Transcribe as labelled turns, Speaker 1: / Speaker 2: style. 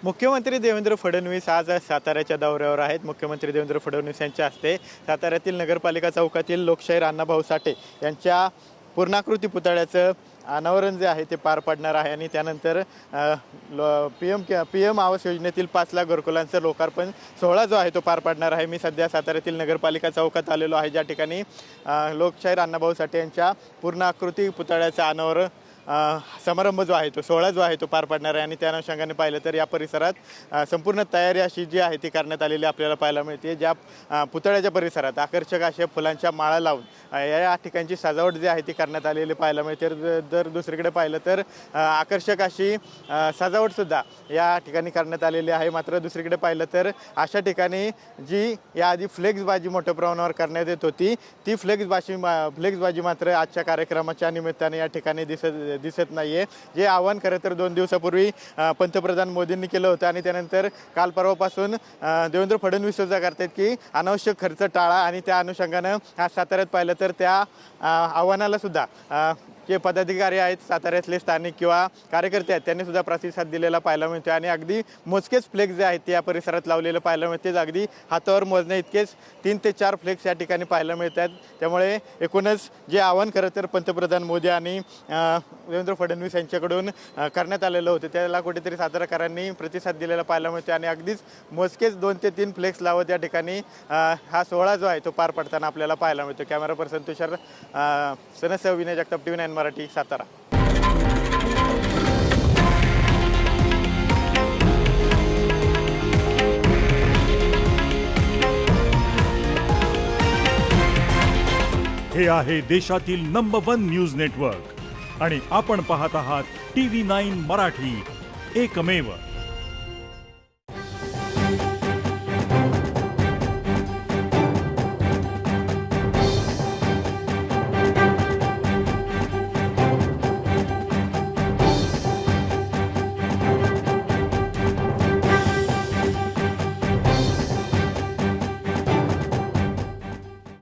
Speaker 1: मुख्यमंत्री देवेंद्र फडणवीस आज साताऱ्याच्या दौऱ्यावर आहेत। मुख्यमंत्री देवेंद्र फडणवीस यांच्या हस्ते साताऱ्यातील नगरपालिका चौकातील लोकशाहीर अण्णाभाऊ साठे यांच्या पूर्णाकृती पुतळ्याचं अनावरण जे आहे ते पार पडणार आहे आणि त्यानंतर पी एम आवास योजनेतील 5 लाख घरकुलांचं लोकार्पण सोहळा जो आहे तो पार पडणार आहे। मी सध्या साताऱ्यातील नगरपालिका चौकात आलेलो आहे, ज्या ठिकाणी लोकशाहीर अण्णाभाऊ साठे यांच्या पूर्णाकृती पुतळ्याचं अनावरण समारंभ जो आहे तो सोहळा जो आहे तो पार पडणार आहे आणि त्या अनुषंगाने पाहिलं तर या परिसरात संपूर्ण तयारी अशी जी आहे ती करण्यात आलेली आपल्याला पाहायला मिळते। ज्या पुतळ्याच्या परिसरात आकर्षक अशा फुलांच्या माळा लावून या ठिकाणची सजावट जी आहे ती करण्यात आलेली पाहायला मिळते। जर दुसरीकडे पाहिलं तर आकर्षक अशी सजावटसुद्धा या ठिकाणी करण्यात आलेली आहे। मात्र दुसरीकडे पाहिलं तर अशा ठिकाणी जी याआधी फ्लेक्सबाजी मोठ्या प्रमाणावर करण्यात येत होती ती फ्लेक्सबाजी मात्र आजच्या कार्यक्रमाच्या निमित्ताने या ठिकाणी दिसत नाहीये। जे आवाहन खरं तर 2 दिवसापूर्वी पंतप्रधान मोदींनी केलं होतं आणि त्यानंतर काल परवापासून देवेंद्र फडणवीस सुद्धा करतात की अनावश्यक खर्च टाळा आणि त्या अनुषंगानं आज साताऱ्यात पाहिलं तर त्या आव्हानाला सुद्धा जे पदाधिकारी आहेत साताऱ्यातले स्थानिक किंवा कार्यकर्ते आहेत त्यांनी सुद्धा प्रतिसाद दिलेला पाहायला मिळतो आणि अगदी मोजकेच फ्लेक्स जे आहेत ते या परिसरात लावलेलं पाहायला मिळते। अगदी हातावर मोजण्या इतकेच 3 ते 4 फ्लेक्स या ठिकाणी पाहायला मिळतात। त्यामुळे एकूणच जे आव्हान खरं तर पंतप्रधान मोदी आणि देवेंद्र फडणवीस यांच्याकडून करण्यात आलेलं होतं त्याला कुठेतरी साताराकरांनी प्रतिसाद दिलेला पाहायला मिळतो आणि अगदीच मोजकेच 2 ते 3 फ्लेक्स लावत या ठिकाणी हा सोहळा जो आहे तो पार पडताना आपल्याला पाहायला मिळतो। कॅमेरा पर्सन तुषार सनसह विनय जगताप, TV9 मराठी, सातारा।
Speaker 2: हे आहे देशातील नंबर 1 न्यूज नेटवर्क आणि आपण पाहत आहात TV9 मराठी, एकमेव।